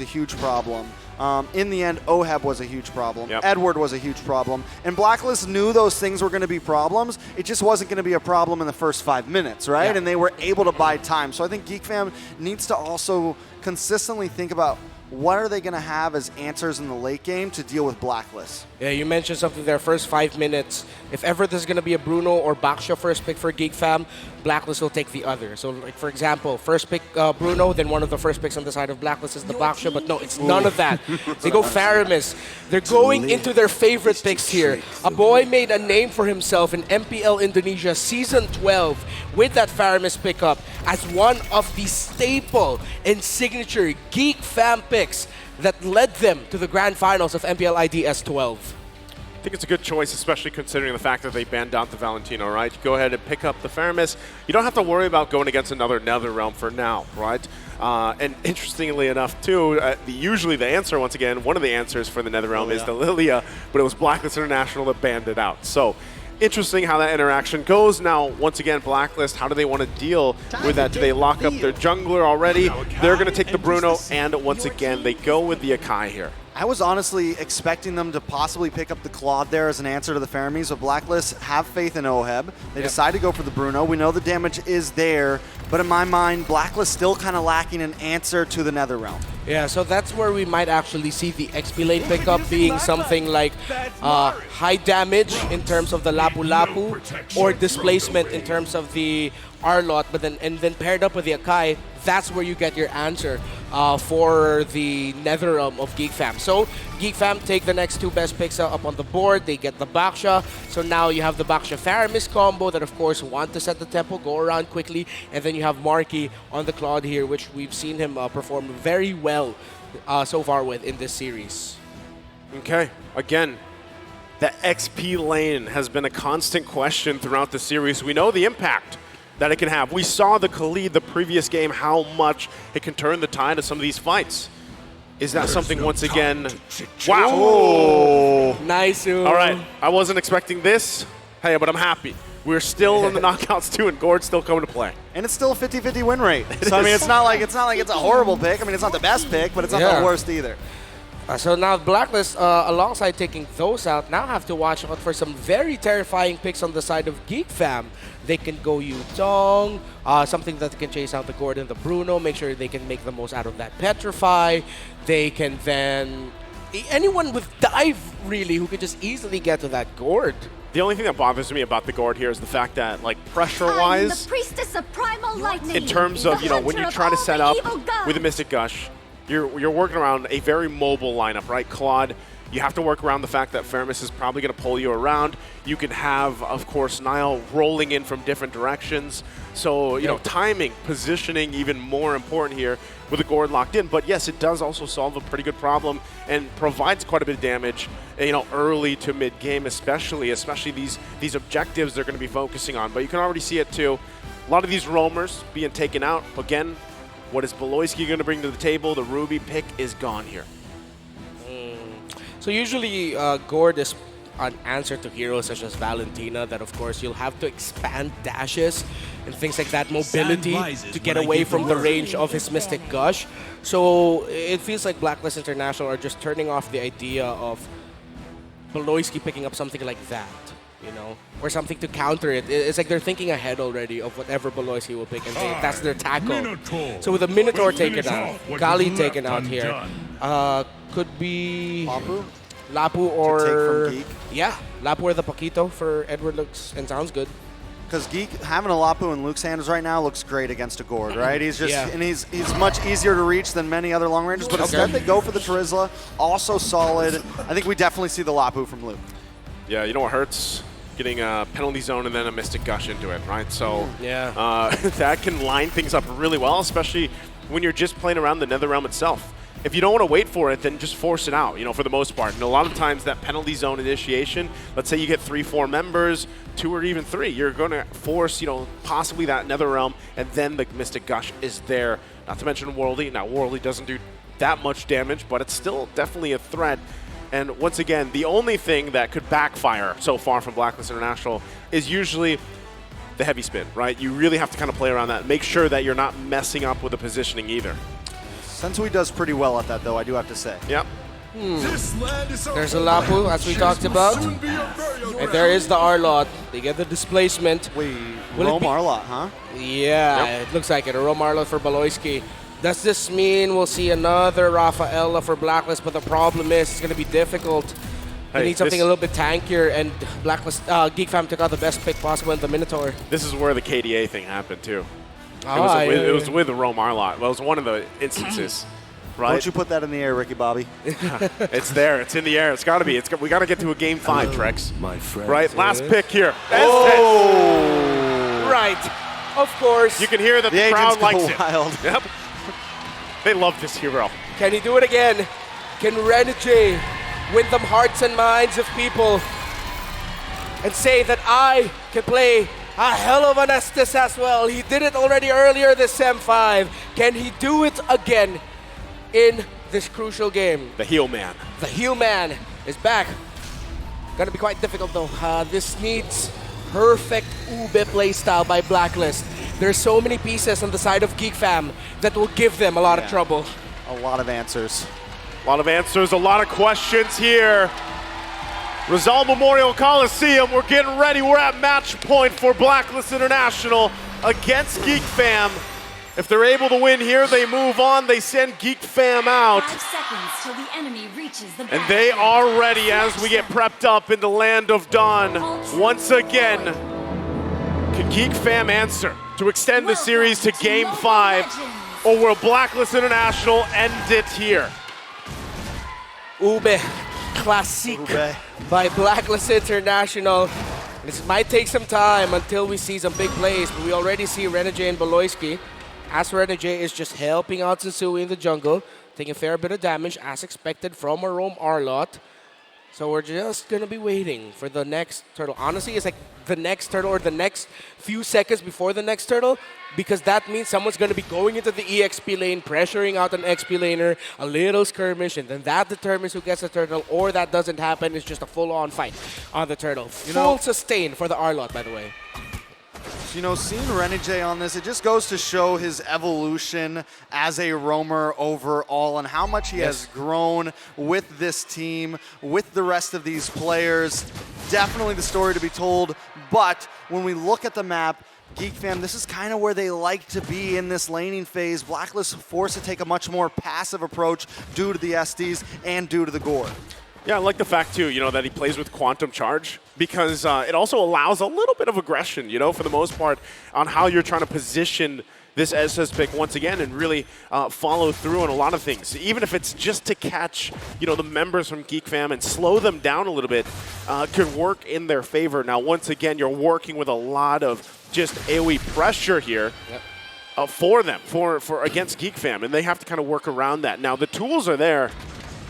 a huge problem. In the end, Oheb was a huge problem. Yep. Edward was a huge problem. And Blacklist knew those things were going to be problems. It just wasn't going to be a problem in the first 5 minutes, right? Yeah. And they were able to buy time. So I think Geek Fam needs to also consistently think about what are they going to have as answers in the late game to deal with Blacklist. Yeah, you mentioned something there, first 5 minutes. If ever there's going to be a Bruno or Baksha first pick for Geek Fam, Blacklist will take the other. So, like for example, first pick Bruno, then one of the first picks on the side of Blacklist is the Baksha, but no, it's none of that. They go Faramis. They're going into their favorite picks here. A boy made a name for himself in MPL Indonesia Season 12 with that Faramis pickup as one of the staple and signature Geek Fam picks that led them to the grand finals of MPL IDS 12. I think it's a good choice, especially considering the fact that they banned out the Valentino, right? You go ahead and pick up the Faramis. You don't have to worry about going against another Netherrealm for now, right? And interestingly enough, too, usually the answer, once again, one of the answers for the Netherrealm is the Lilia, but it was Blacklist International that banned it out. So interesting how that interaction goes. Now, once again, Blacklist, how do they want to deal with that? Do they lock up their jungler already? They're going to take the Bruno, and once again, they go with the Akai here. I was honestly expecting them to possibly pick up the Claude there as an answer to the Faramis, but Blacklist have faith in Oheb. They decide to go for the Bruno. We know the damage is there, but in my mind, Blacklist still kind of lacking an answer to the Netherrealm. Yeah, so that's where we might actually see the XP lane pickup being something like high damage in terms of the Lapu Lapu or displacement in terms of the Arlot, but then paired up with the Akai, that's where you get your answer for the Netherrealm of Geek Fam. So Geek Fam take the next two best picks up on the board. They get the Baksha. So now you have the Baksha Faramis combo that, of course, want to set the tempo, go around quickly, and then you have Marky on the Claude here, which we've seen him perform very well so far with in this series. Okay, again, the XP lane has been a constant question throughout the series. We know the impact that it can have. We saw the Khalid the previous game, how much it can turn the tide of some of these fights. Is that something once again? Wow. Oh, nice. All right, I wasn't expecting this. Hey, but I'm happy. We're still in the knockouts too, and Gord's still coming to play. And it's still a 50-50 win rate. So I mean, it's not like it's a horrible pick. I mean, it's not the best pick, but it's not the worst either. So now Blacklist, alongside taking those out, now have to watch out for some very terrifying picks on the side of Geek Fam. They can go Yutong, something that can chase out the Gord and the Bruno, make sure they can make the most out of that Petrify. They can then... anyone with Dive, really, who could just easily get to that Gord. The only thing that bothers me about the Gord here is the fact that, like, pressure-wise, in terms of, you know, when you try to set up with a Mystic Gush, you're working around a very mobile lineup, right? Claude, you have to work around the fact that Faramis is probably going to pull you around. You can have, of course, Nile rolling in from different directions. So, you know, timing, positioning, even more important here with the Gord locked in. But yes, it does also solve a pretty good problem and provides quite a bit of damage, you know, early to mid-game, especially these objectives they're going to be focusing on. But you can already see it too. A lot of these roamers being taken out. Again, what is BLCK going to bring to the table? The Ruby pick is gone here. So usually Gord is an answer to heroes such as Valentina that, of course, you'll have to expand dashes and things like that, mobility to get away from the range of his Mystic Gush. So it feels like Blacklist International are just turning off the idea of BLCK picking up something like that, you know, or something to counter it. It's like they're thinking ahead already of whatever BLCK will pick, and that's their tackle. So with a Minotaur taken out, Kali taken out here, could be Lapu or Lapu or the Paquito for Edward looks and sounds good. Because Geek having a Lapu in Luke's hands right now looks great against a Gord, right? He's just and he's much easier to reach than many other long rangers. But instead they go for the Terizla, also solid. I think we definitely see the Lapu from Luke. Yeah, you know what hurts? Getting a penalty zone and then a Mystic Gush into it, right? So that can line things up really well, especially when you're just playing around the Netherrealm itself. If you don't want to wait for it, then just force it out, you know, for the most part. And a lot of times that penalty zone initiation, let's say you get 3-4 members, 2 or even 3, you're going to force, you know, possibly that Netherrealm, and then the Mystic Gush is there. Not to mention Worldy. Now, Worldy doesn't do that much damage, but it's still definitely a threat. And once again, the only thing that could backfire so far from Blacklist International is usually the heavy spin, right? You really have to kind of play around that. Make sure that you're not messing up with the positioning either. Sensui does pretty well at that, though, I do have to say. Yep. There's a Lapu, as we talked about. And there is the Arlot. They get the displacement. Wait, Rome Arlot, huh? Yeah, It looks like it. A Rome Arlot for Baloyski. Does this mean we'll see another Rafaela for Blacklist? But the problem is it's going to be difficult. They need something a little bit tankier, and Blacklist, GEEK Fam took out the best pick possible in the Minotaur. This is where the KDA thing happened, too. It was with the Rome Arlot. Well, it was one of the instances. Right? Don't you put that in the air, Ricky Bobby. It's there. It's in the air. It's got to be. We got to get to a game 5, Trex. My friend. Right? Last pick here. Oh! Right. Of course. You can hear that the crowd likes it. Wild. Yep. They love this hero. Can he do it again? Can Renegade win the hearts and minds of people and say that I can play a hell of an Estes as well? He did it already earlier this Sem 5. Can he do it again in this crucial game? The heel man. The heel man is back. Gonna be quite difficult though. This needs perfect Ube playstyle by Blacklist. There's so many pieces on the side of GEEK Fam that will give them a lot of trouble. A lot of answers. A lot of answers, a lot of questions here. Rizal Memorial Coliseum, we're getting ready. We're at match point for Blacklist International against GEEK Fam. If they're able to win here, they move on. They send GEEK Fam out. 5 seconds till the enemy reaches the and they are ready as we get prepped up in the land of Dawn. Once again, can GEEK Fam answer to extend the series to Game 5, or will Blacklist International end it here? Ube Classic by Blacklist International. This might take some time until we see some big plays, but we already see Renegade and Baloyski. As Renegade is just helping out Sensui in the jungle, taking a fair bit of damage as expected from a Rome Arlot. So we're just gonna be waiting for the next turtle. Honestly, it's like the next turtle or the next few seconds before the next turtle, because that means someone's gonna be going into the EXP lane, pressuring out an XP laner, a little skirmish, and then that determines who gets the turtle, or that doesn't happen, it's just a full-on fight on the turtle. Full sustain for the Arlot, by the way. You know, seeing Renegade on this, it just goes to show his evolution as a roamer overall and how much he has grown with this team, with the rest of these players. Definitely the story to be told, but when we look at the map, GEEK Fam, this is kind of where they like to be in this laning phase. Blacklist forced to take a much more passive approach due to the SDs and due to the gore. Yeah, I like the fact, too, that he plays with Quantum Charge, because it also allows a little bit of aggression, for the most part, on how you're trying to position this SS pick once again and really follow through on a lot of things. Even if it's just to catch, the members from GEEK Fam and slow them down a little bit, could work in their favor. Now, once again, you're working with a lot of just AoE pressure here. For them, for against GEEK Fam, and they have to kind of work around that. Now, the tools are there.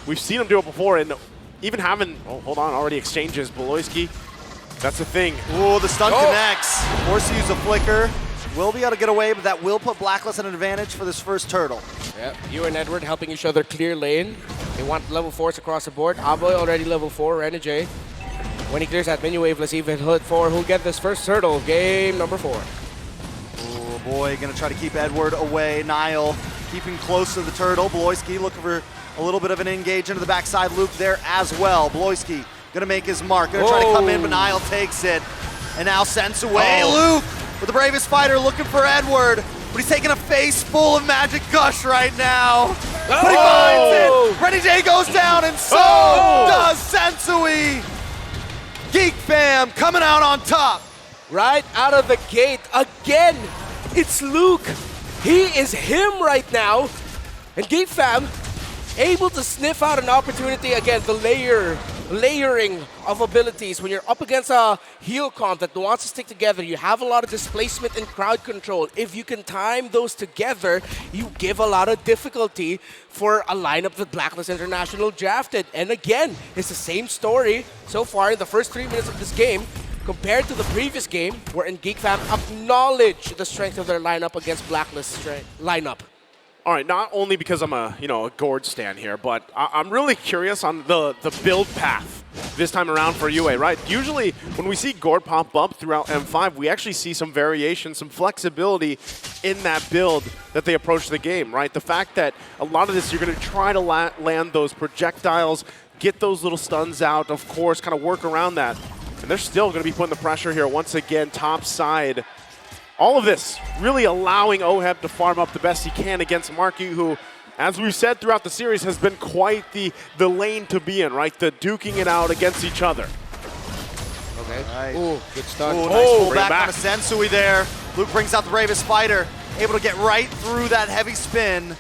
We've seen them do it before, and even having, already exchanges. Baloyski, that's the thing. Ooh, the stun connects. Forced to use a flicker. Will be able to get away, but that will put Blacklist at an advantage for this first turtle. Yep, you and Edward helping each other clear lane. They want level 4s across the board. Aboy already level 4, Renegade. When he clears that mini wave, let's see if Hood 4 who'll get this first turtle. Game number 4. Oh boy, gonna try to keep Edward away. Nile keeping close to the turtle. Baloyski looking for a little bit of an engage into the backside loop there as well. Baloyski gonna make his mark, gonna try to come in, but Nile takes it. And now sends away Luke with the bravest fighter looking for Edward, but he's taking a face full of magic gush right now. But he finds it! Renegade goes down, and so does Sensui! GEEK Fam coming out on top. Right out of the gate, again, it's Luke. He is him right now. And GEEK Fam able to sniff out an opportunity. Again, the layering of abilities. When you're up against a heal comp that wants to stick together, you have a lot of displacement and crowd control. If you can time those together, you give a lot of difficulty for a lineup that Blacklist International drafted. And again, it's the same story so far in the first 3 minutes of this game compared to the previous game, wherein GEEK Fam acknowledged the strength of their lineup against Blacklist lineup. All right, not only because I'm a Gord stan here, but I'm really curious on the build path this time around for UA, right? Usually when we see Gord pop up throughout M5, we actually see some variation, some flexibility in that build that they approach the game, right? The fact that a lot of this, you're going to try to land those projectiles, get those little stuns out, of course, kind of work around that. And they're still going to be putting the pressure here once again, top side. All of this really allowing OHEB to farm up the best he can against Marky, who, as we've said throughout the series, has been quite the lane to be in, right? The duking it out against each other. Okay. Right. Ooh, good start. Ooh, nice pull back on a Sensui there. Luke brings out the bravest fighter, able to get right through that heavy spin.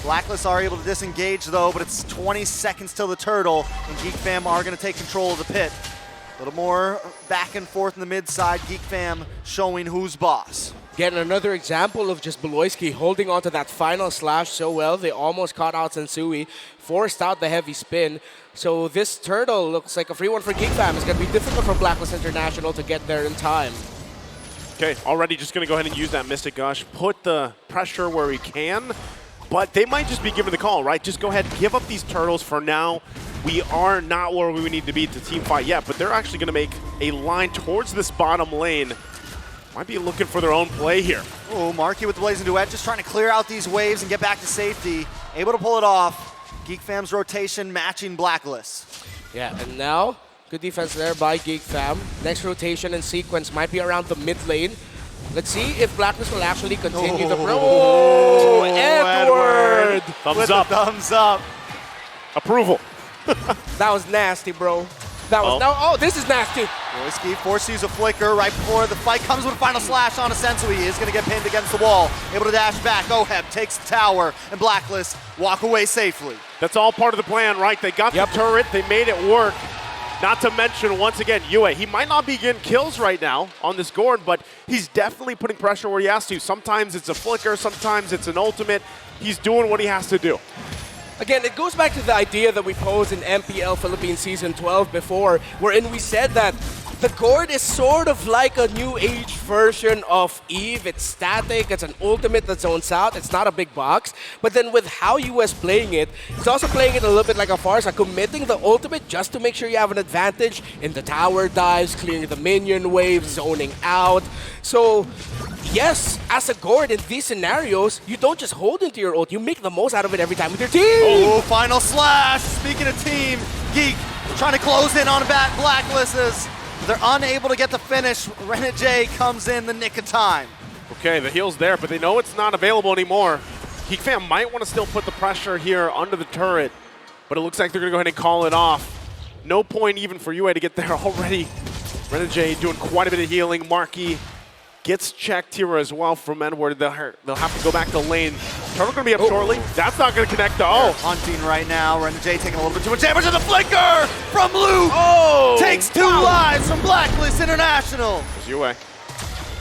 Blacklist are able to disengage though, but it's 20 seconds till the turtle, and Geek Fam are going to take control of the pit. A little more back and forth in the mid side. Geek Fam showing who's boss. Getting another example of just BLCK holding on to that final slash so well. They almost caught out Sensui, forced out the heavy spin. So this turtle looks like a free one for Geek Fam. It's going to be difficult for Blacklist International to get there in time. Okay, already just going to go ahead and use that Mystic Gush, put the pressure where he can, but they might just be given the call, right? Just go ahead and give up these turtles for now. We are not where we need to be to team fight yet, but they're actually going to make a line towards this bottom lane. Might be looking for their own play here. Oh, Marky with the Blazing Duet, just trying to clear out these waves and get back to safety. Able to pull it off. Geek Fam's rotation matching Blacklist. Yeah, and now, good defense there by Geek Fam. Next rotation and sequence might be around the mid lane. Let's see if Blacklist will actually continue the... Oh, Edward! Thumbs up. Thumbs up. Approval. That was nasty, bro. That was oh, this is nasty. BLCK forced to use a flicker right before the fight comes with a final slash on a Sensui. He is going to get pinned against the wall. Able to dash back. OHEB takes the tower, and Blacklist walk away safely. That's all part of the plan, right? They got the turret. They made it work. Not to mention, once again, UA. He might not be getting kills right now on this Gord, but he's definitely putting pressure where he has to. Sometimes it's a flicker. Sometimes it's an ultimate. He's doing what he has to do. Again, it goes back to the idea that we posed in MPL Philippines Season 12 before, wherein we said that the Gord is sort of like a new age version of Eve. It's static, it's an ultimate that zones out, it's not a big box. But then with how US playing it, it's also playing it a little bit like a Farsa, committing the ultimate just to make sure you have an advantage in the tower dives, clearing the minion waves, zoning out. So, yes, as a Gord in these scenarios, you don't just hold into your ult, you make the most out of it every time with your team. Oh, final slash. Speaking of team, Geek trying to close in on Blacklist. They're unable to get the finish. Renegade comes in the nick of time. Okay, the heal's there, but they know it's not available anymore. Geek Fam might want to still put the pressure here under the turret, but it looks like they're going to go ahead and call it off. No point even for UA to get there already. Renegade doing quite a bit of healing. Marky gets checked here as well from Edward. They'll have to go back to lane. Turtle going to be up shortly. That's not going to connect though. Hunting right now. Renegade taking a little bit too much damage to the flicker from Luke. Oh! Takes two lives from Blacklist International. There's UA.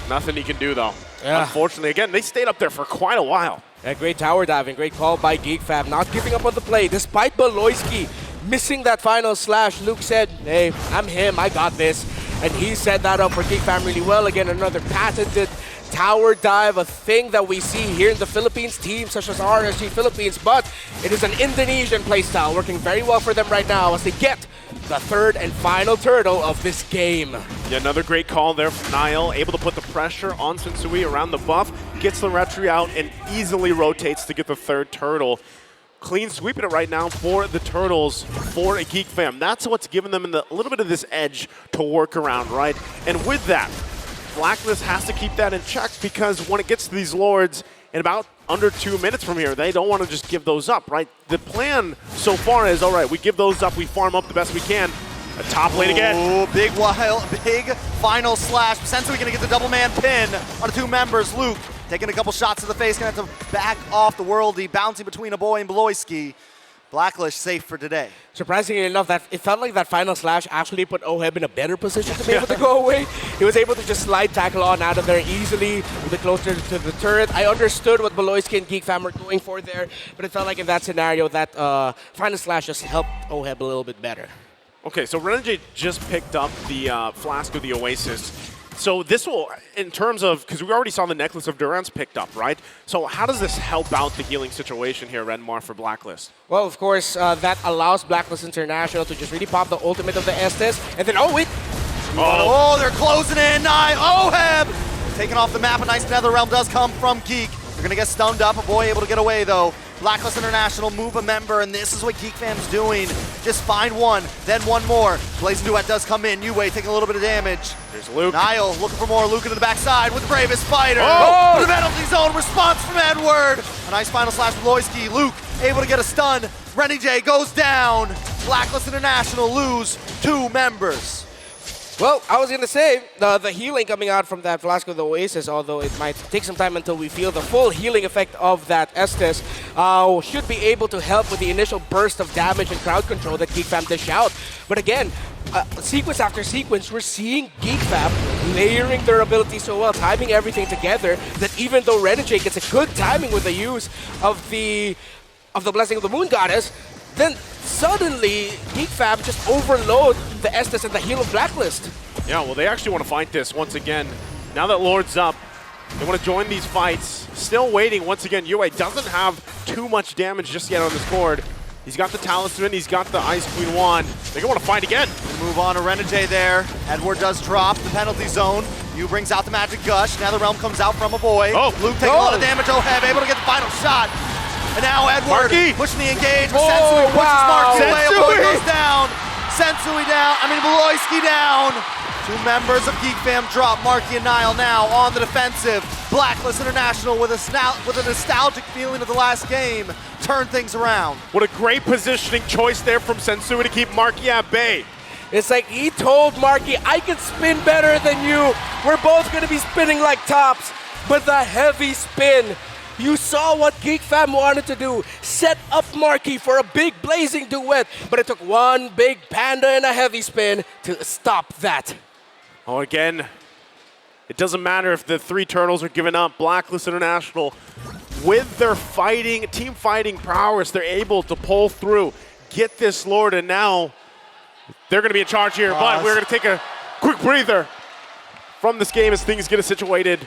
Nothing he can do though. Yeah. Unfortunately, again, they stayed up there for quite a while. Yeah, great tower diving, great call by Geek Fam, not giving up on the play. Despite BLCK missing that final slash, Luke said, hey, I'm him, I got this. And he set that up for Geek Fam really well. Again, another patented tower dive, a thing that we see here in the Philippines, teams such as RSG Philippines, but it is an Indonesian playstyle working very well for them right now as they get the third and final turtle of this game. Yeah, another great call there from Niall, able to put the pressure on Sensui around the buff, gets the retry out and easily rotates to get the third turtle. Clean sweeping it right now for the turtles for a Geek Fam. That's what's given them a little bit of this edge to work around, right? And with that, Blacklist has to keep that in check because when it gets to these Lords in about under 2 minutes from here, they don't want to just give those up, right? The plan so far is, all right, we give those up, we farm up the best we can. A top lane again. Oh, big final slash. Sensui going to get the double man pin on the two members. Luke taking a couple shots to the face, going to have to back off the worldie, bouncing between a boy and BLCK. Blacklist safe for today. Surprisingly enough, that it felt like that final slash actually put OHEB in a better position to be able to go away. He was able to just slide tackle on out of there easily, a bit closer to the turret. I understood what BLCK and Geek Fam were going for there, but it felt like in that scenario, that final slash just helped OHEB a little bit better. Okay, so Renegade just picked up the Flask of the Oasis. So this will, in terms of, because we already saw the Necklace of Durance picked up, right? So how does this help out the healing situation here, Renmar, for Blacklist? Well, of course, that allows Blacklist International to just really pop the ultimate of the Estes, and then, oh, wait. Oh, they're closing in. Oheb taking off the map. A nice Netherrealm does come from GEEK. They're going to get stunned up. A boy able to get away, though. Blacklist International move a member, and this is what GEEK fam's doing. Just find one, then one more. Blazing Duet does come in. Yue taking a little bit of damage. There's Luke. Niall looking for more. Luke into the backside with the bravest fighter. Oh! To the penalty zone. Response from Edward. A nice final slash from Loyski. Luke able to get a stun. Renny J goes down. Blacklist International lose 2 members. Well, I was going to say, the healing coming out from that Flask of the Oasis, although it might take some time until we feel the full healing effect of that Estes, should be able to help with the initial burst of damage and crowd control that GEEK fam dish out. But again, sequence after sequence, we're seeing GEEK fam layering their abilities so well, timing everything together, that even though Renegade gets a good timing with the use of the Blessing of the Moon Goddess, then suddenly GEEK fam just overload the Estes and the heal of Blacklist. Yeah, well, they actually want to fight this once again. Now that Lord's up, they want to join these fights. Still waiting. Once again, Yue doesn't have too much damage just yet on this board. He's got the Talisman, he's got the Ice Queen wand. They're going to want to fight again. Move on to Renegade there. Edward does drop the penalty zone. Yu brings out the Magic Gush. Netherrealm comes out from a boy. Oh. Luke taking a lot of damage. Oheb able to get the final shot. And now Edward pushing the engage. Sensui pushes Marky away. A boy goes down. Sensui down. Beloyski down. 2 members of GEEK fam drop. Marky and Niall now on the defensive. Blacklist International with a nostalgic feeling of the last game. Turn things around. What a great positioning choice there from Sensui to keep Marky at bay. It's like he told Marky, I can spin better than you. We're both going to be spinning like tops. But the heavy spin, you saw what GEEK fam wanted to do. Set up Marky for a big blazing duet. But it took one big panda and a heavy spin to stop that. Oh, again, it doesn't matter if the 3 turtles are giving up. Blacklist International, with their team fighting prowess, they're able to pull through, get this Lord, and now they're going to be in charge here. But we're going to take a quick breather from this game as things get situated.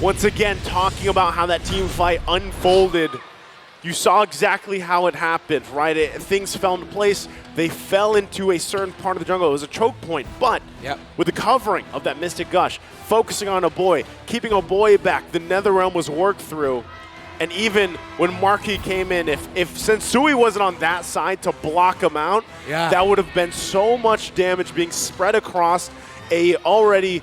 Once again, talking about how that team fight unfolded. You saw exactly how it happened, right? Things fell into place. They fell into a certain part of the jungle. It was a choke point, but with the covering of that Mystic Gush, focusing on a boy, keeping a boy back, the Netherrealm was worked through. And even when Marky came in, if Sensui wasn't on that side to block him out, that would have been so much damage being spread across a already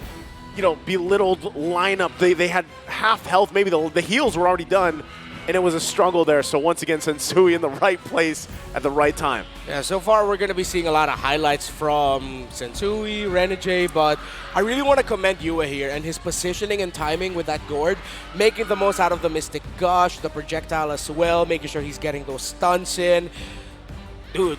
belittled lineup. They had half health, maybe the heals were already done, and it was a struggle there. So once again, Sensui in the right place at the right time. Yeah, so far we're going to be seeing a lot of highlights from Sensui, Renegade, but I really want to commend Yue here and his positioning and timing with that gourd, making the most out of the Mystic Gush, the projectile as well, making sure he's getting those stunts in. Dude,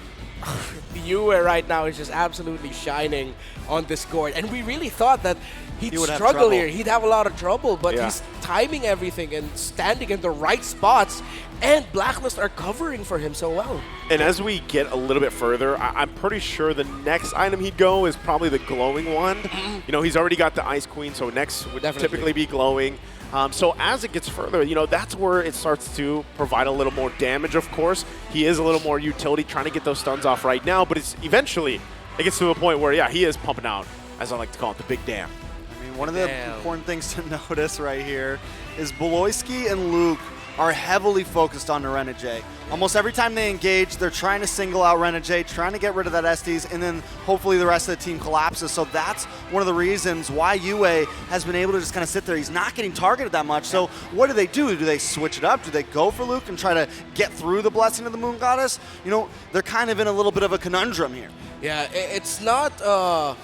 Yue right now is just absolutely shining on this gourd, and we really thought that he'd struggle here. He'd have a lot of trouble, but he's timing everything and standing in the right spots, and Blacklist are covering for him so well. And as we get a little bit further, I'm pretty sure the next item he'd go is probably the glowing wand. He's already got the Ice Queen, so next would typically be glowing. So as it gets further, that's where it starts to provide a little more damage, of course. He is a little more utility, trying to get those stuns off right now, but eventually it gets to a point where, he is pumping out, as I like to call it, the big dam. One of the important things to notice right here is Beloyski and Luke are heavily focused on the Renegade. Almost every time they engage, they're trying to single out Renegade, trying to get rid of that Estes, and then hopefully the rest of the team collapses. So that's one of the reasons why Yue has been able to just kind of sit there. He's not getting targeted that much. So what do? Do they switch it up? Do they go for Luke and try to get through the Blessing of the Moon Goddess? They're kind of in a little bit of a conundrum here. Yeah, it's not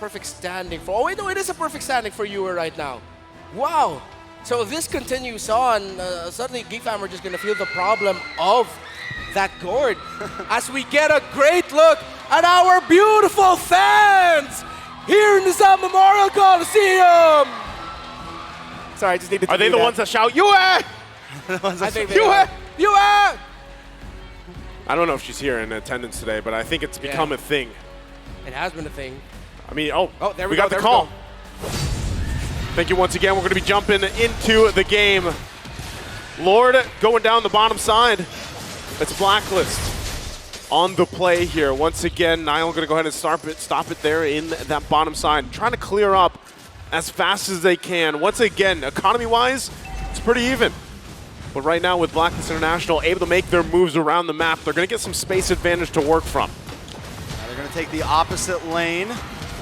perfect standing for... Oh, wait, no, it is a perfect standing for Yue right now. Wow. So if this continues on, suddenly GEEK fam are just going to feel the problem of that gourd as we get a great look at our beautiful fans here in the South Memorial Coliseum. Sorry, I just needed to Are they the ones that shout, Yue? I think they are. Yue! I don't know if she's here in attendance today, but I think it's become a thing. It has been a thing. There we got the call. Thank you once again. We're going to be jumping into the game. Lord going down the bottom side. It's Blacklist on the play here. Once again, Nile going to go ahead and stop it there in that bottom side. Trying to clear up as fast as they can. Once again, economy-wise, it's pretty even. But right now with Blacklist International able to make their moves around the map, they're going to get some space advantage to work from. Now they're going to take the opposite lane,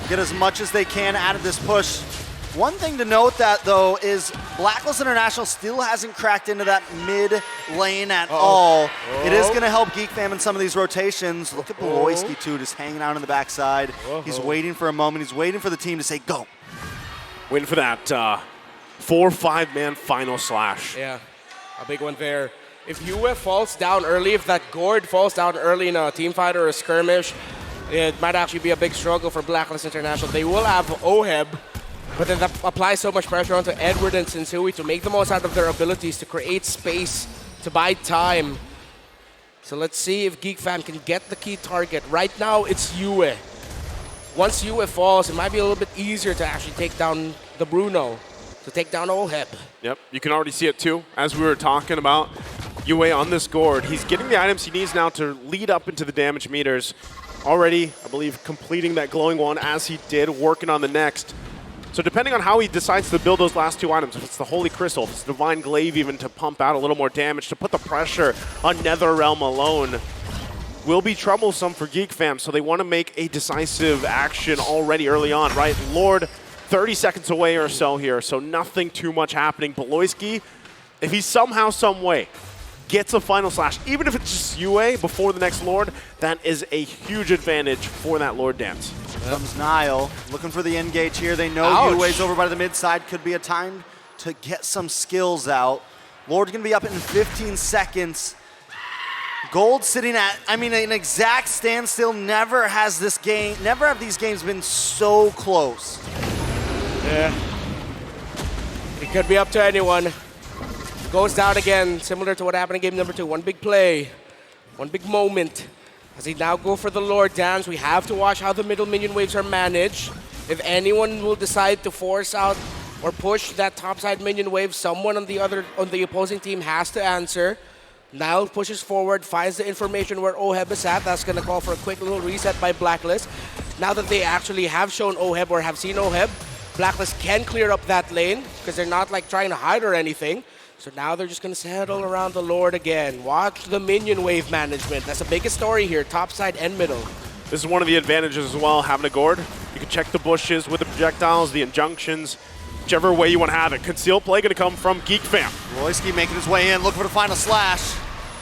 get as much as they can out of this push. One thing to note that, though, is Blacklist International still hasn't cracked into that mid lane at all. It is going to help GEEK Fam in some of these rotations. Look at Beloyski, too, just hanging out on the backside. He's waiting for a moment. He's waiting for the team to say, go. Waiting for that 4-5-man final slash. Yeah, a big one there. If UF falls down early, if that Gord falls down early in a team fight or a skirmish, it might actually be a big struggle for Blacklist International. They will have OHEB, but then that applies so much pressure onto Edward and Sensui to make the most out of their abilities, to create space, to buy time. So let's see if GEEK Fam can get the key target. Right now, it's Yue. Once Yue falls, it might be a little bit easier to actually take down the Bruno, to take down OHEB. Yep, you can already see it too, as we were talking about. Yue on this Gord. He's getting the items he needs now to lead up into the damage meters. Already, I believe, completing that glowing one as he did, working on the next. So depending on how he decides to build those last two items, if it's the Holy Crystal, if it's Divine Glaive even to pump out a little more damage, to put the pressure on NetherRealm alone, will be troublesome for GEEK Fam. So they want to make a decisive action already early on, right? Lord, 30 seconds away or so here, so nothing too much happening. Beloyski, if he somehow, some way, gets a final slash, even if it's just Yue before the next Lord, that is a huge advantage for that Lord dance. Comes Nile, looking for the engage here. They know Yue's over by the mid side. Could be a time to get some skills out. Lord's gonna be up in 15 seconds. Gold sitting at, I mean, an exact standstill. Never have these games been so close. Yeah. It could be up to anyone. Goes down again, similar to what happened in game number 2. One big play, one big moment. As they now go for the Lord dance, we have to watch how the middle minion waves are managed. If anyone will decide to force out or push that topside minion wave, someone on the opposing team has to answer. Nile pushes forward, finds the information where OHEB is at. That's going to call for a quick little reset by Blacklist. Now that they actually have shown OHEB or have seen OHEB, Blacklist can clear up that lane because they're not like trying to hide or anything. So now they're just going to settle around the Lord again. Watch the minion wave management. That's the biggest story here, top side and middle. This is one of the advantages as well, having a Gord. You can check the bushes with the projectiles, the injunctions, whichever way you want to have it. Concealed play going to come from GEEK Fam. Royski making his way in, looking for the final slash.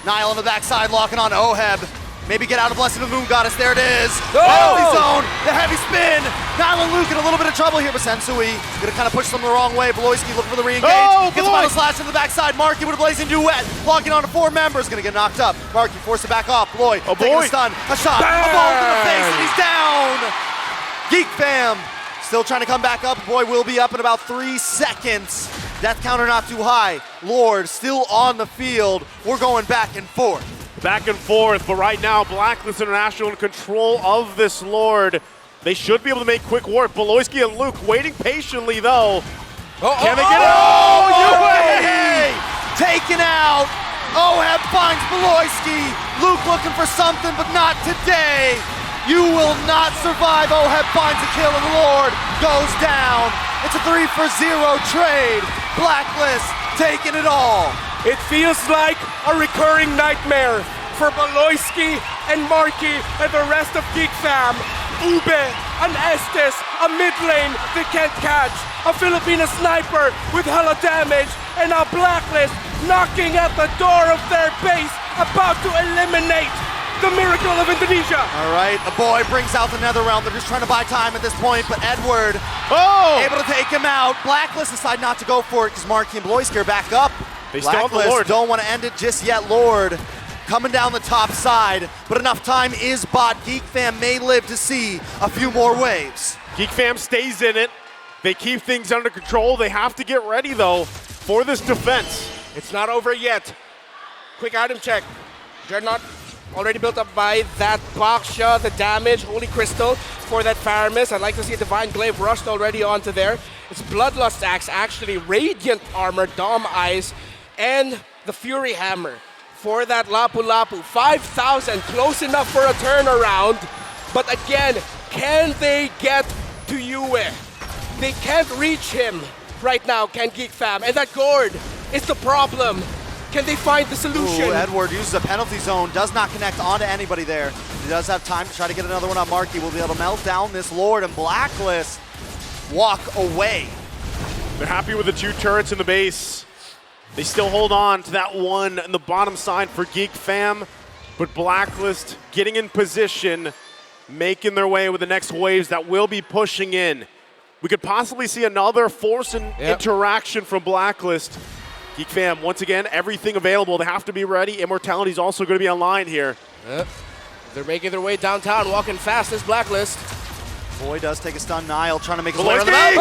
Nile on the backside, locking on OHEB. Maybe get out of Blessing of the Moon Goddess. There it is. Penalty zone. The heavy spin. Nile and Luke in a little bit of trouble here, but Sensui gonna kind of push them the wrong way. Beloyski looking for the re-engage. Gets a final slash to the backside. Marky with a blazing duet. Locking on to 4 members. Gonna get knocked up. Marky forced to back off. Beloy taking a stun. A shot. Bang! A ball to the face, and he's down. GEEK Fam still trying to come back up. Boy will be up in about 3 seconds. Death counter not too high. Lord still on the field. We're going back and forth. Back and forth, but right now, Blacklist International in control of this Lord. They should be able to make quick work. Beloyski and Luke waiting patiently, though. Can they get it? Yue! Taken out. OHEB finds Beloyski. Luke looking for something, but not today. You will not survive. OHEB finds a kill, and the Lord goes down. It's a 3-for-0 trade. Blacklist taking it all. It feels like a recurring nightmare for Beloyski and Marky and the rest of GEEK Fam. Ube, an Estes, a mid lane they can't catch, a Filipino sniper with hella damage, and a Blacklist knocking at the door of their base, about to eliminate the miracle of Indonesia. All right, the boy brings out the NetherRealm. They're just trying to buy time at this point, but Edward able to take him out. Blacklist decide not to go for it because Marky and Beloyski are back up. They still have the Lord. Don't want to end it just yet. Lord coming down the top side, but enough time is bought. GEEK Fam may live to see a few more waves. GEEK Fam stays in it. They keep things under control. They have to get ready, though, for this defense. It's not over yet. Quick item check. Dreadnought already built up by that Baksha, the damage, Holy Crystal for that Faramis. I'd like to see a Divine Glaive rushed already onto there. It's Bloodlust Axe, actually, Radiant Armor, Dom Eyes, and the Fury Hammer for that Lapu Lapu. 5,000, close enough for a turnaround. But again, can they get to Yue? They can't reach him right now, can GEEK Fam. And that Gord is the problem. Can they find the solution? Ooh, Edward uses a penalty zone, does not connect onto anybody there. He does have time to try to get another one on Marky. Will be able to melt down this Lord, and Blacklist walk away. They're happy with the 2 turrets in the base. They still hold on to that one in the bottom side for GEEK Fam, but Blacklist getting in position, making their way with the next waves that will be pushing in. We could possibly see another force and interaction from Blacklist. GEEK Fam, once again, everything available. They have to be ready. Immortality's also going to be online here. Yep. They're making their way downtown, walking fast as Blacklist. Boy does take a stun. Nile trying to make his Boy way on the mountain.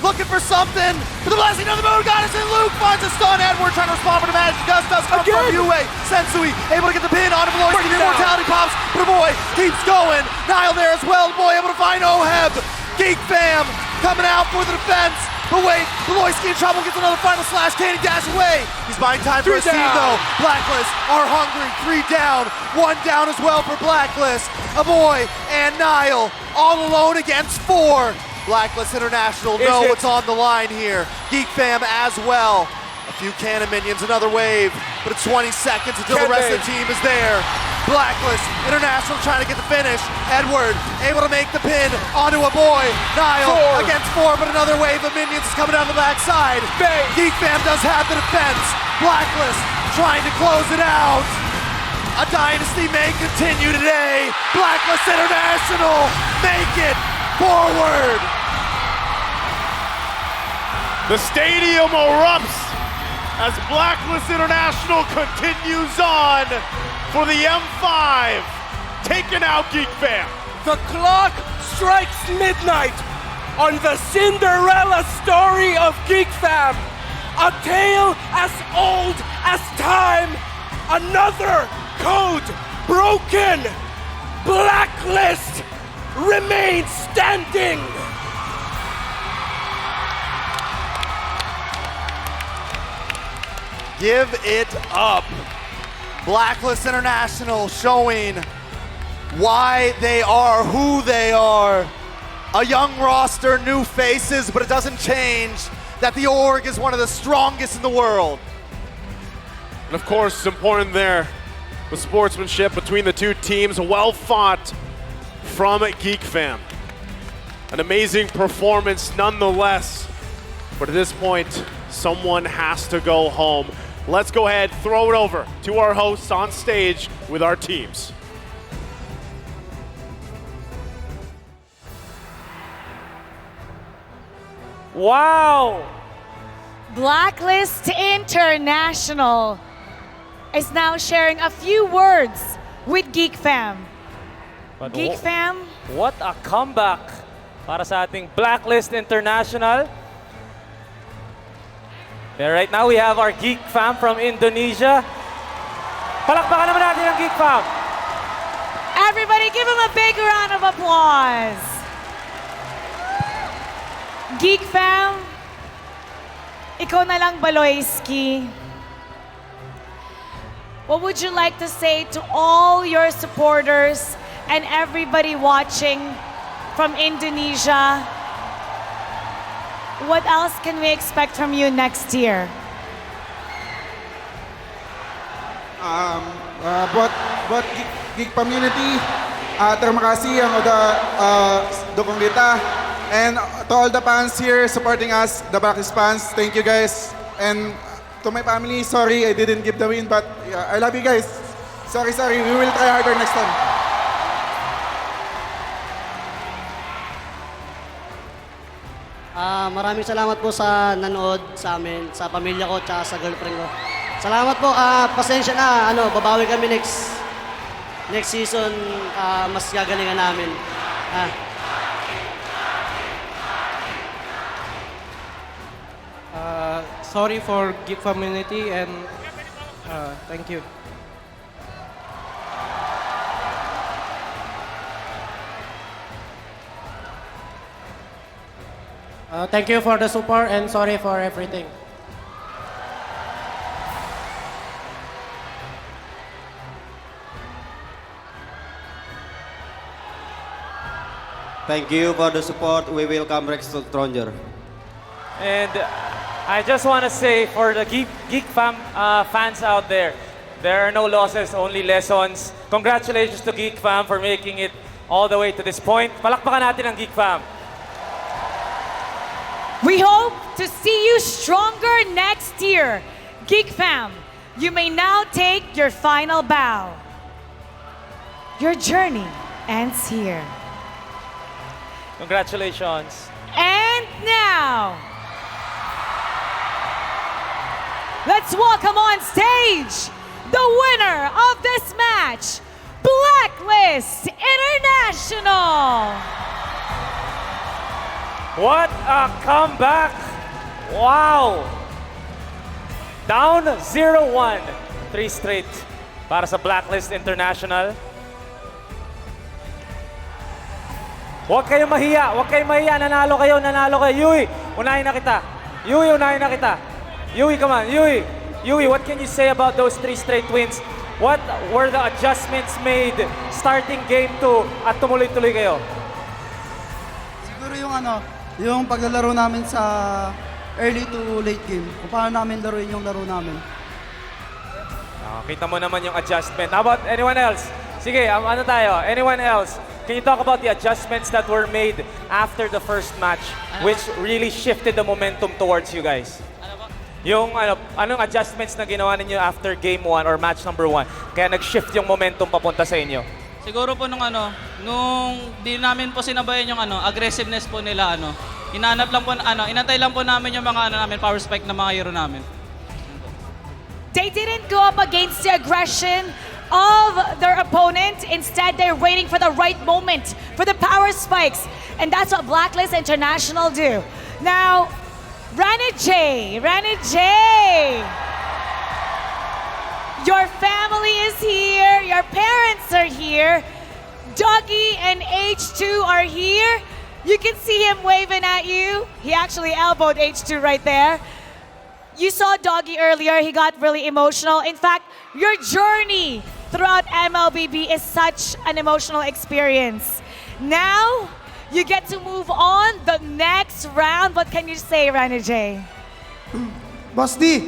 Looking for something. For the blessing of the moon goddess, and Luke finds a stun. Edward trying to respond, but the magic does come from Yue. Sensui able to get the pin on him. The immortality pops, but the boy keeps going. Nile there as well. The boy able to find Oheb. GEEK Fam coming out for the defense. But wait, Beloyski in trouble, gets another final slash. Can he dash away? He's buying time for his team though. Blacklist are hungry. 3 down, 1 down as well for Blacklist. A boy and Nile all alone against 4. Blacklist International know what's on the line here. GEEK Fam as well. A few cannon minions, another wave, but it's 20 seconds until the rest of the team is there. Blacklist International trying to get the finish. Edward able to make the pin onto a boy. Nile against 4, but another wave of minions is coming down the backside. GEEK Fam does have the defense. Blacklist trying to close it out. A dynasty may continue today. Blacklist International make it forward. The stadium erupts as Blacklist International continues on for the M5, taking out GEEK Fam. The clock strikes midnight on the Cinderella story of GEEK Fam. A tale as old as time. Another code broken. Blacklist remains standing. Give it up. Blacklist International showing why they are who they are. A young roster, new faces, but it doesn't change that the org is one of the strongest in the world. And of course, it's important there, the sportsmanship between the 2 teams, well fought from GEEK Fam. An amazing performance nonetheless, but at this point, someone has to go home. Let's go ahead, throw it over to our hosts on stage with our teams. Wow! Blacklist International is now sharing a few words with GEEK Fam. GEEK Fam? What a comeback para sa ating Blacklist International. But right now we have our GEEK Fam from Indonesia. Palakpakan naman natin ang GEEK Fam. Everybody give him a big round of applause. GEEK Fam, ikaw na lang Beloyski. What would you like to say to all your supporters and everybody watching from Indonesia? What else can we expect from you next year? Buat GEEK community, terima kasih yang udah dukung kita. And to all the fans here supporting us, the Blacklist fans, thank you guys. And to my family, sorry I didn't give the win, but I love you guys. Sorry, we will try harder next time. Maraming salamat po sa nanood sa amin, sa pamilya ko, tsaka sa girlfriend ko. Salamat po, pasensya na, babawi kami next season, mas gagalingan namin. Sorry for GEEK community and thank you. Thank you for the support and sorry for everything. Thank you for the support. We will come back to stronger. And I just want to say for the Geek fans out there, there are no losses, only lessons. Congratulations to Geek Fam for making it all the way to this point. Palakpakan natin ang Geek Fam. We hope to see you stronger next year. Geek Fam, you may now take your final bow. Your journey ends here. Congratulations. And now, let's welcome on stage the winner of this match, Blacklist International. What a comeback! Wow! Down 0-1. 3 straight para sa Blacklist International. Huwag kayong mahiya, huwag kayong mahiya. Nanalo kayo, nanalo kayo. Yui, unahin na kita. Yui, unahin na kita. Yui, come on. Yui, what can you say about those 3 straight wins? What were the adjustments made starting game 2 at tumuloy-tuloy kayo? Siguro yung paglalaro namin sa early to late game. Kung paano namin laruin yung laro namin. Kita mo naman yung adjustment. How about anyone else? Sige, ano tayo? Anyone else? Can you talk about the adjustments that were made after the first match, which really shifted the momentum towards you guys? Yung anong adjustments na ginawa ninyo after game 1 or match number 1, kaya nag-shift yung momentum papunta sa inyo? Siguro po nung di namin po sinabayan yung aggressiveness po nila inanap lang po inantay lang po namin yung mga namin power spike na mga hero namin. They didn't go up against the aggression of their opponent. Instead, they're waiting for the right moment for the power spikes. And that's what Blacklist International do. Now, Rana J, your family is here, your parents are here, Doggy and H2 are here. You can see him waving at you. He actually elbowed H2 right there. You saw Doggy earlier, he got really emotional. In fact, your journey throughout MLBB is such an emotional experience. Now, you get to move on the next round. What can you say, Rana J? Boss D,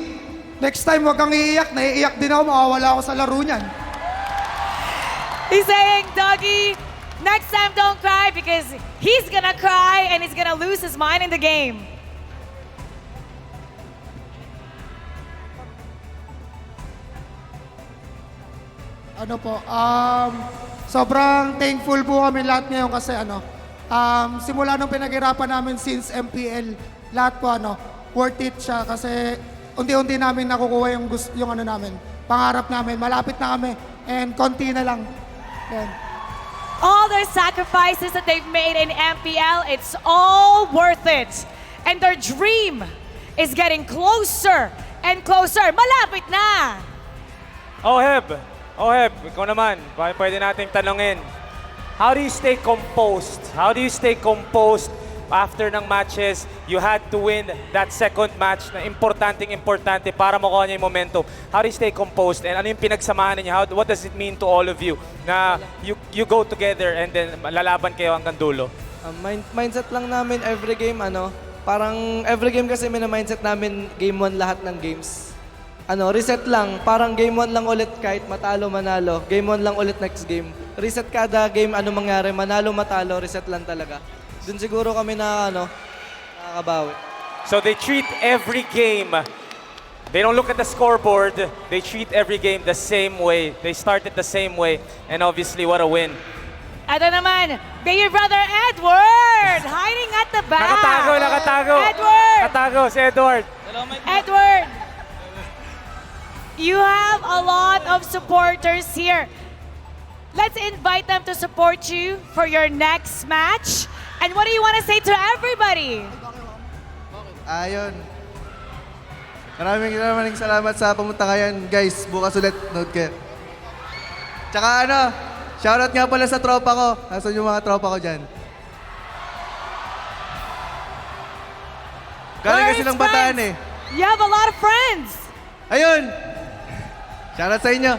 next time wag kang iiyak. Naiiyak din ako, mawawala ako sa laro niyan. He's saying, Doggy, next time don't cry because he's gonna cry and he's gonna lose his mind in the game. Sobrang thankful po kami lahat ngayon kasi simula nung pinaghirapan namin since MPL, lahat po worth it siya kasi unti-unti namin nakukuha yung namin, pangarap namin, malapit na kami and konti na lang. Yan. All their sacrifices that they've made in MPL, it's all worth it. And their dream is getting closer and closer. Malapit na! Oheb, ikaw naman, pwede nating tanungin. How do you stay composed? How do you stay composed after ng matches? You had to win that second match na importante para makuha niya yung momentum. How do you stay composed? And ano yung pinagsamahan niya? What does it mean to all of you na you go together and then lalaban kayo hanggang dulo? Mindset lang namin every game, parang every game kasi mindset namin game 1 lahat ng games. Reset lang. Parang game 1 lang ulit kahit matalo, manalo. Game 1 lang ulit next game. Reset kada game, mangyari. Manalo, matalo, reset lang talaga. Dun siguro kami nakakabawi. So they treat every game, they don't look at the scoreboard, they treat every game the same way. They start it the same way. And obviously, what a win. Ito naman, your brother Edward, hiding at the back. Nakatago. Edward! Nakatago si Edward. Edward! You have a lot of supporters here. Let's invite them to support you for your next match. And what do you want to say to everybody? Ayun. Maraming salamat sa pumunta kayan. Guys, bukas ulit. Note care. Tsaka shoutout nga pala sa tropa ko. Nasaan yung mga tropa ko dyan? Galing kasi ng Bataan eh. You have a lot of friends. Ayun! Shoutout sa inyo.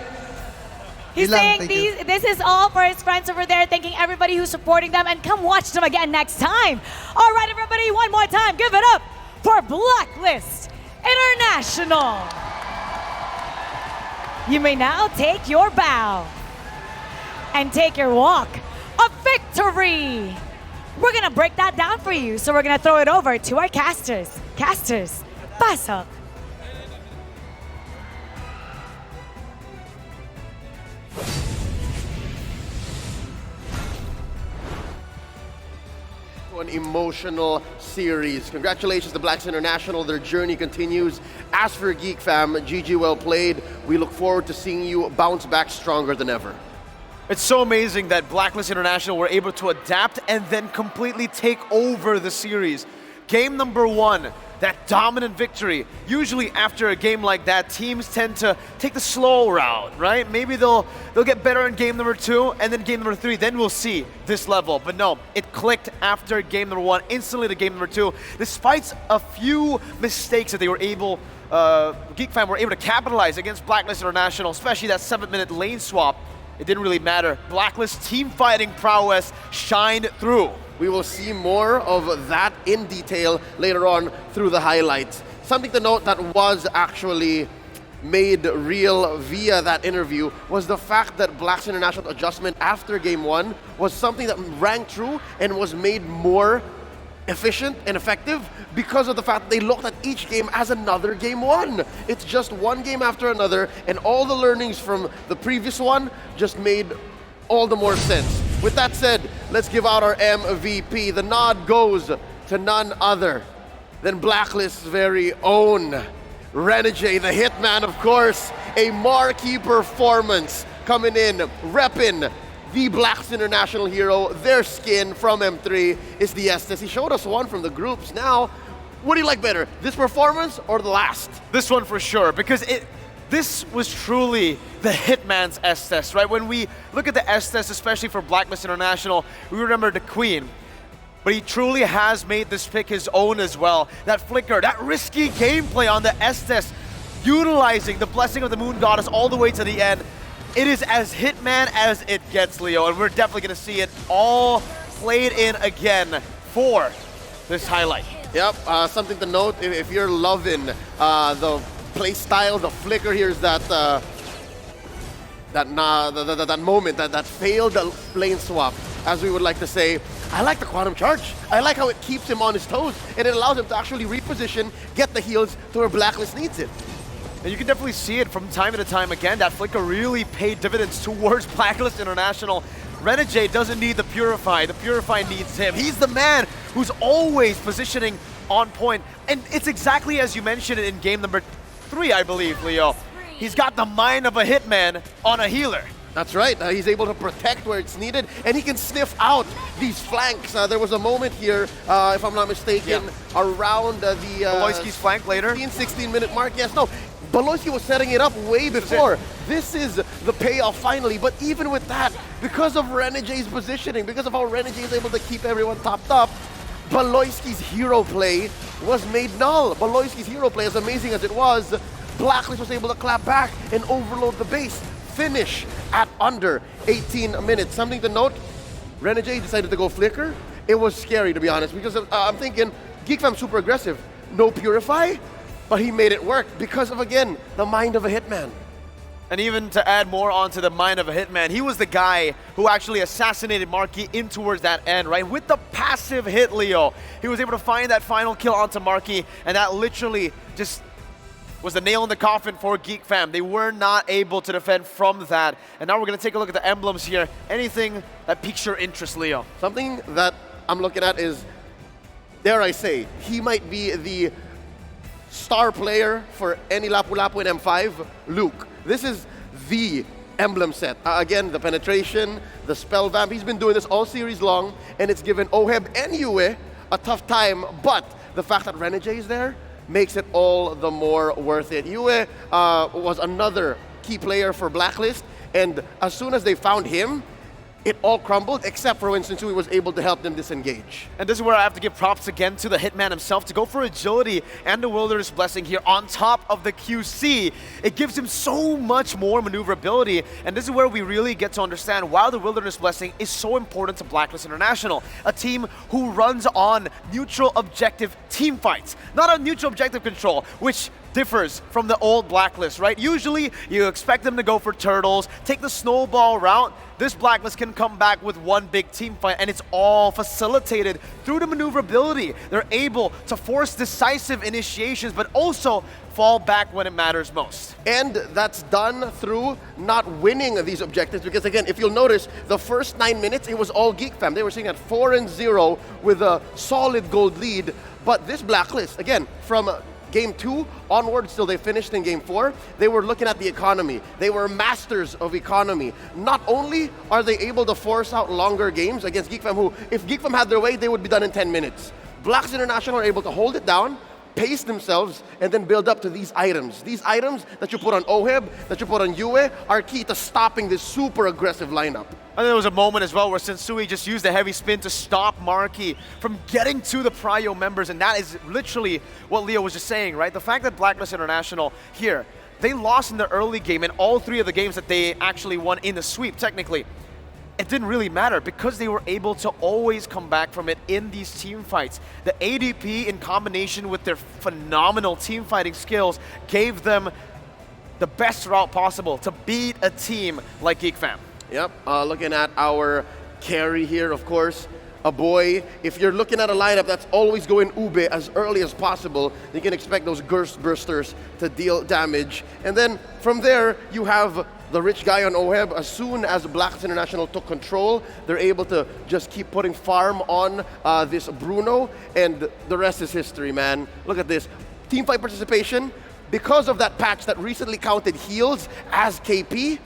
He's saying this is all for his friends over there, thanking everybody who's supporting them, and come watch them again next time. All right, everybody, one more time, give it up for Blacklist International. You may now take your bow and take your walk of victory. We're gonna break that down for you, so we're gonna throw it over to our casters. Casters, pasok. An emotional series. Congratulations to Blacks International. Their journey continues. As for Geek Fam, GG well played. We look forward to seeing you bounce back stronger than ever. It's so amazing that Blacklist International were able to adapt and then completely take over the series. Game number 1, that dominant victory. Usually after a game like that, teams tend to take the slow route, right? Maybe they'll get better in game number 2 and then game number 3, then we'll see this level. But no, it clicked after game number 1, instantly to game number 2. Despite a few mistakes that they were able, Geek Fam were able to capitalize against Blacklist International, especially that 7-minute lane swap. It didn't really matter. Blacklist team fighting prowess shined through. We will see more of that in detail later on through the highlights. Something to note that was actually made real via that interview was the fact that Blacks International adjustment after game 1 was something that rang true and was made more efficient and effective because of the fact that they looked at each game as another game 1. It's just one game after another, and all the learnings from the previous one just made all the more sense. With that said, let's give out our MVP. The nod goes to none other than Blacklist's very own Renegade, the Hitman, of course. A marquee performance coming in, repping the Blacks International hero. Their skin from M3 is the Estes. He showed us one from the groups. Now, what do you like better, this performance or the last? This one for sure, because this was truly the Hitman's Estes, right? When we look at the Estes, especially for Blacklist International, we remember the Queen. But he truly has made this pick his own as well. That flicker, that risky gameplay on the Estes, utilizing the Blessing of the Moon Goddess all the way to the end. It is as Hitman as it gets, Leo, and we're definitely going to see it all played in again for this highlight. Yep, something to note, if you're loving the play style, the flicker, here's that that moment, that failed lane swap, as we would like to say. I like the Quantum Charge. I like how it keeps him on his toes, and it allows him to actually reposition, get the heals to where Blacklist needs it. And you can definitely see it from time to time again. That flicker really paid dividends towards Blacklist International. Renegade doesn't need the Purify. The Purify needs him. He's the man who's always positioning on point. And it's exactly as you mentioned it in game number 3, I believe, Leo. He's got the mind of a hitman on a healer. That's right. He's able to protect where it's needed, and he can sniff out these flanks. There was a moment here, if I'm not mistaken, around the Baloyski's flank later. 16-minute mark. Yes, no. Baloyski was setting it up way before. This is the payoff finally, but even with that, because of Renegade's positioning, because of how Renegade is able to keep everyone topped up, Baloyski's hero play was made null. Baloyski's hero play, as amazing as it was, Blacklist was able to clap back and overload the base. Finish at under 18 minutes. Something to note, Renegade decided to go flicker. It was scary, to be honest, because I'm thinking, Geek Fam super aggressive. No Purify? But he made it work because of, again, the mind of a hitman. And even to add more onto the mind of a hitman, he was the guy who actually assassinated Marky in towards that end, right? With the passive hit, Leo, he was able to find that final kill onto Marky, and that literally just was the nail in the coffin for Geek Fam. They were not able to defend from that. And now we're going to take a look at the emblems here. Anything that piques your interest, Leo? Something that I'm looking at is, dare I say, he might be the star player for any Lapu-Lapu in M5, Luke. This is the emblem set. Again, the penetration, the spell vamp. He's been doing this all series long, and it's given Oheb and Yue a tough time. But the fact that Renegade is there makes it all the more worth it. Yue was another key player for Blacklist, and as soon as they found him, it all crumbled, except for when Sensui was able to help them disengage. And this is where I have to give props again to the Hitman himself to go for agility and the Wilderness Blessing here on top of the QC. It gives him so much more maneuverability, and this is where we really get to understand why the Wilderness Blessing is so important to Blacklist International, a team who runs on neutral objective team fights, not on neutral objective control, which differs from the old Blacklist, right? Usually, you expect them to go for turtles, take the snowball route. This Blacklist can come back with one big team fight, and it's all facilitated through the maneuverability. They're able to force decisive initiations, but also fall back when it matters most. And that's done through not winning these objectives, because again, if you'll notice, the first 9 minutes, it was all GEEK fam. They were sitting at 4-0 with a solid gold lead, but this Blacklist, again, from Game 2 onwards till they finished in Game 4, they were looking at the economy. They were masters of economy. Not only are they able to force out longer games against GEEK fam, who, if GEEK fam had their way, they would be done in 10 minutes. Blacklist International are able to hold it down, pace themselves, and then build up to these items. These items that you put on OHEB, that you put on Yue, are key to stopping this super aggressive lineup. And there was a moment as well where Sensui just used a heavy spin to stop Marky from getting to the Prio members, and that is literally what Leo was just saying, right? The fact that Blacklist International here, they lost in the early game in all 3 of the games that they actually won in the sweep, technically. It didn't really matter because they were able to always come back from it in these team fights. The ADP in combination with their phenomenal team fighting skills gave them the best route possible to beat a team like GEEK fam. Yep, looking at our carry here, of course, a boy. If you're looking at a lineup that's always going Ube as early as possible, you can expect those Burst Bursters to deal damage. And then from there, you have the rich guy on OHEB. As soon as Blacklist International took control, they're able to just keep putting farm on this Bruno, and the rest is history, man. Look at this. Teamfight participation, because of that patch that recently counted heals as KP,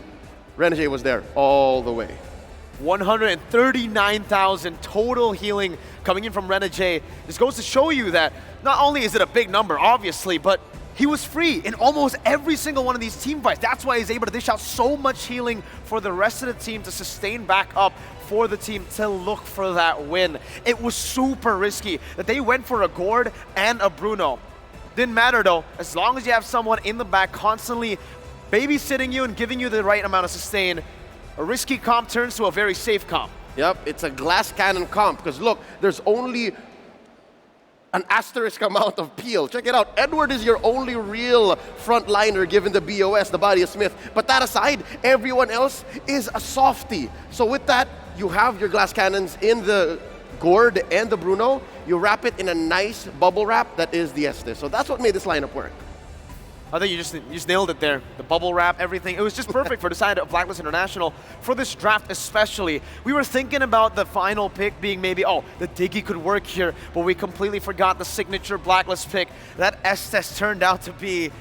Renegade was there all the way. 139,000 total healing coming in from Renegade. This goes to show you that not only is it a big number, obviously, but he was free in almost every single one of these team fights. That's why he's able to dish out so much healing for the rest of the team to sustain back up for the team to look for that win. It was super risky that they went for a Gord and a Bruno. Didn't matter though, as long as you have someone in the back constantly babysitting you and giving you the right amount of sustain, a risky comp turns to a very safe comp. Yep, it's a glass cannon comp, because look, there's only an asterisk amount of peel. Check it out, Edward is your only real frontliner given the BOS, the body of Smith. But that aside, everyone else is a softie. So with that, you have your glass cannons in the Gord and the Bruno. You wrap it in a nice bubble wrap that is the Estes. So that's what made this lineup work. I think you just nailed it there. The bubble wrap, everything. It was just perfect for the side of Blacklist International for this draft especially. We were thinking about the final pick being maybe, oh, the Diggy could work here, but we completely forgot the signature Blacklist pick. That Estes turned out to be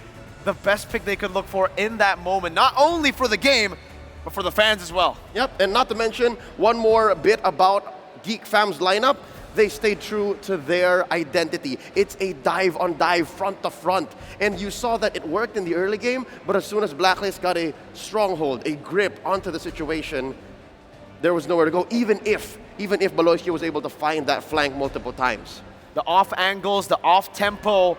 the best pick they could look for in that moment, not only for the game, but for the fans as well. Yep, and not to mention one more bit about GEEK fam's lineup. They stayed true to their identity. It's a dive-on-dive, front-to-front. And you saw that it worked in the early game, but as soon as Blacklist got a stronghold, a grip onto the situation, there was nowhere to go, even if Baloyski was able to find that flank multiple times. The off angles, the off tempo,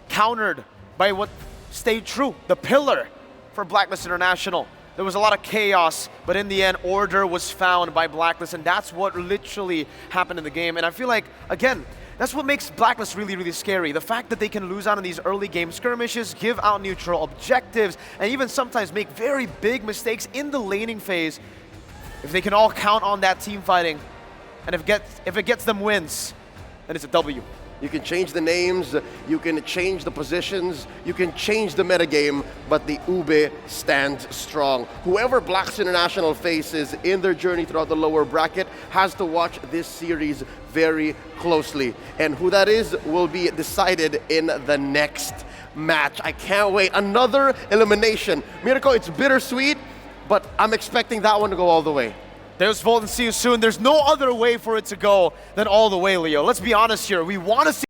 countered by what stayed true, the pillar for Blacklist International. There was a lot of chaos, but in the end, order was found by Blacklist, and that's what literally happened in the game. And I feel like, again, that's what makes Blacklist really, really scary. The fact that they can lose out on these early game skirmishes, give out neutral objectives, and even sometimes make very big mistakes in the laning phase. If they can all count on that team fighting, and if it gets them wins, then it's a W. You can change the names, you can change the positions, you can change the metagame, but the Ube stands strong. Whoever Blacklist International faces in their journey throughout the lower bracket has to watch this series very closely. And who that is will be decided in the next match. I can't wait. Another elimination. Mirko, it's bittersweet, but I'm expecting that one to go all the way. There's Volt and see you soon. There's no other way for it to go than all the way, Leo. Let's be honest here. We want to see